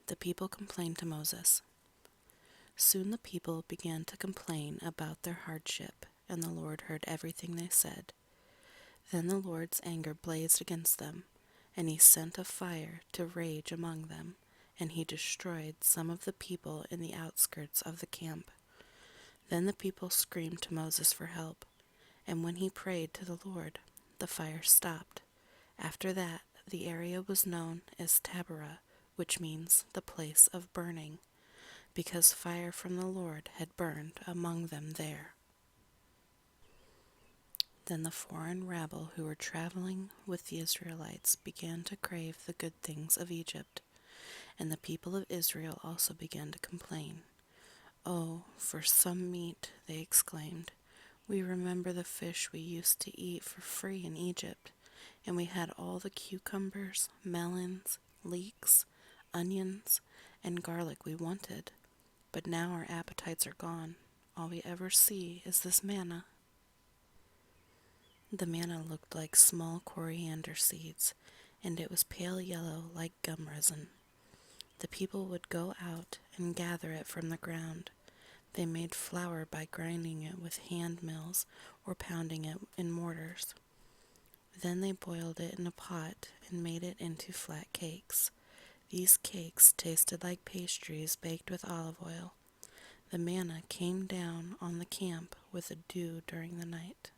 The people complained to Moses. Soon the people began to complain about their hardship, and the Lord heard everything they said. Then the Lord's anger blazed against them, and he sent a fire to rage among them, and he destroyed some of the people in the outskirts of the camp. Then the people screamed to Moses for help, and when he prayed to the Lord, the fire stopped. After that, the area was known as Taberah, which means the place of burning, because fire from the Lord had burned among them there. Then the foreign rabble who were traveling with the Israelites began to crave the good things of Egypt, and the people of Israel also began to complain. "Oh, for some meat," they exclaimed. "We remember the fish we used to eat for free in Egypt, and we had all the cucumbers, melons, leeks, onions, and garlic we wanted. But now our appetites are gone. All we ever see is this manna." The manna looked like small coriander seeds, and it was pale yellow like gum resin. The people would go out and gather it from the ground. They made flour by grinding it with hand mills or pounding it in mortars. Then they boiled it in a pot and made it into flat cakes. These cakes tasted like pastries baked with olive oil. The manna came down on the camp with a dew during the night.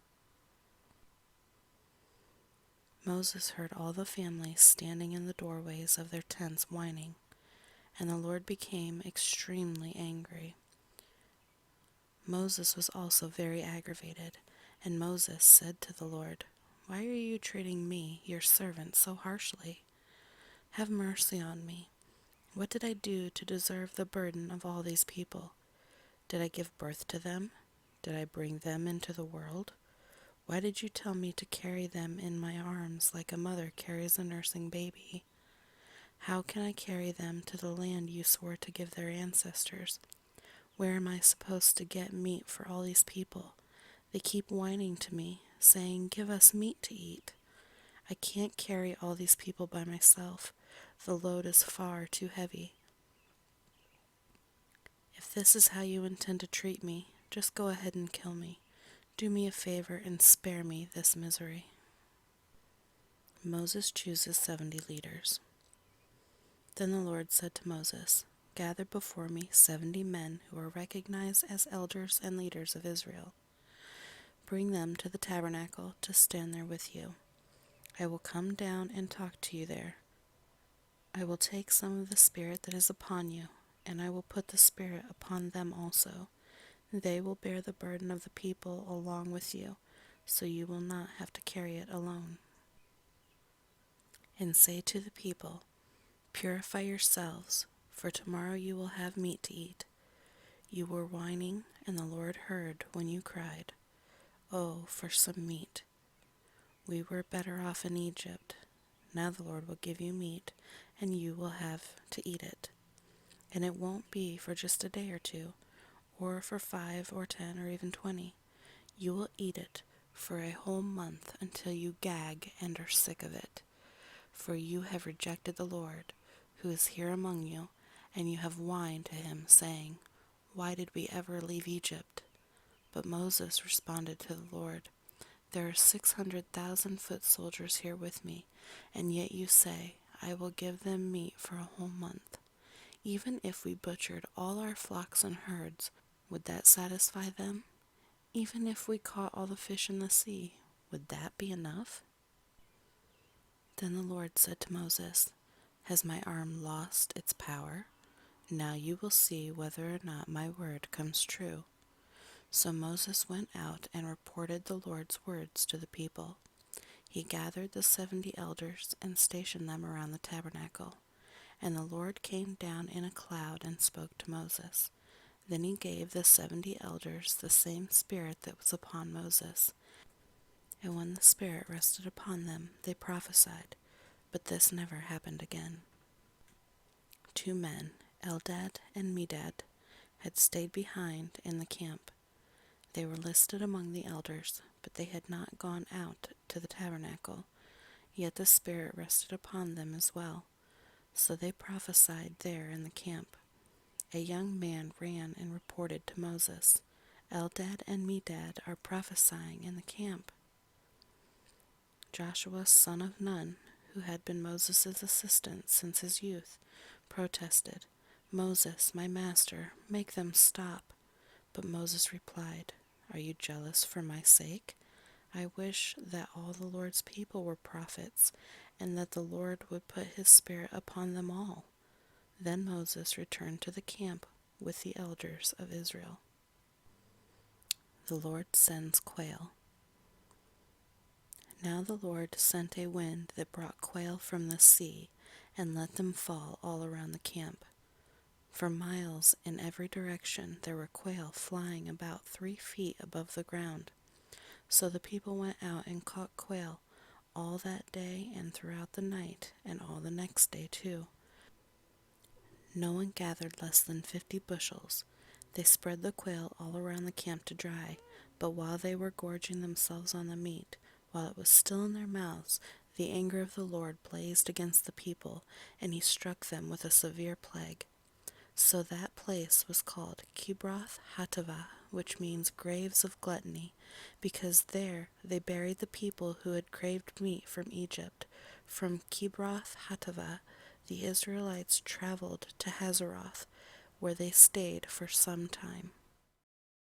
Moses heard all the families standing in the doorways of their tents whining, and the Lord became extremely angry. Moses was also very aggravated, and Moses said to the Lord, "Why are you treating me, your servant, so harshly? Have mercy on me. What did I do to deserve the burden of all these people? Did I give birth to them? Did I bring them into the world? Why did you tell me to carry them in my arms like a mother carries a nursing baby? How can I carry them to the land you swore to give their ancestors? Where am I supposed to get meat for all these people? They keep whining to me, saying, 'Give us meat to eat.' I can't carry all these people by myself. The load is far too heavy. If this is how you intend to treat me, just go ahead and kill me. Do me a favor and spare me this misery." Moses chooses 70 leaders. Then the Lord said to Moses, "Gather before me 70 men who are recognized as elders and leaders of Israel. Bring them to the tabernacle to stand there with you. I will come down and talk to you there. I will take some of the Spirit that is upon you, and I will put the Spirit upon them also. They will bear the burden of the people along with you, so you will not have to carry it alone. And say to the people, 'Purify yourselves, for tomorrow you will have meat to eat.' You were whining, and the Lord heard when you cried, 'Oh, for some meat. We were better off in Egypt.' Now the Lord will give you meat, and you will have to eat it. And it won't be for just a day or two, or for 5 or 10 or even 20. You will eat it for a whole month until you gag and are sick of it. For you have rejected the Lord, who is here among you, and you have whined to him, saying, 'Why did we ever leave Egypt?' But Moses responded to the Lord, 'There are 600,000 foot soldiers here with me, and yet you say, I will give them meat for a whole month. Even if we butchered all our flocks and herds, would that satisfy them? Even if we caught all the fish in the sea, would that be enough?' Then the Lord said to Moses, 'Has my arm lost its power? Now you will see whether or not my word comes true.' So Moses went out and reported the Lord's words to the people. He gathered the 70 elders and stationed them around the tabernacle. And the Lord came down in a cloud and spoke to Moses. Then he gave the 70 elders the same spirit that was upon Moses. And when the Spirit rested upon them, they prophesied. But this never happened again. 2 men, Eldad and Medad, had stayed behind in the camp. They were listed among the elders, but they had not gone out to the tabernacle. Yet the Spirit rested upon them as well. So they prophesied there in the camp. A young man ran and reported to Moses, Eldad and Medad are prophesying in the camp. Joshua, son of Nun, who had been Moses' assistant since his youth, protested, Moses, my master, make them stop. But Moses replied, Are you jealous for my sake? I wish that all the Lord's people were prophets, and that the Lord would put his spirit upon them all. Then Moses returned to the camp with the elders of Israel. The Lord sends quail. Now the Lord sent a wind that brought quail from the sea and let them fall all around the camp. For miles in every direction there were quail flying about 3 feet above the ground. So the people went out and caught quail all that day and throughout the night, and all the next day too. No one gathered less than 50 bushels. They spread the quail all around the camp to dry, but while they were gorging themselves on the meat, while it was still in their mouths, the anger of the Lord blazed against the people, and he struck them with a severe plague. So that place was called Kibroth Hattaavah, which means graves of gluttony, because there they buried the people who had craved meat from Egypt. From Kibroth Hattaavah, the Israelites traveled to Hazeroth, where they stayed for some time.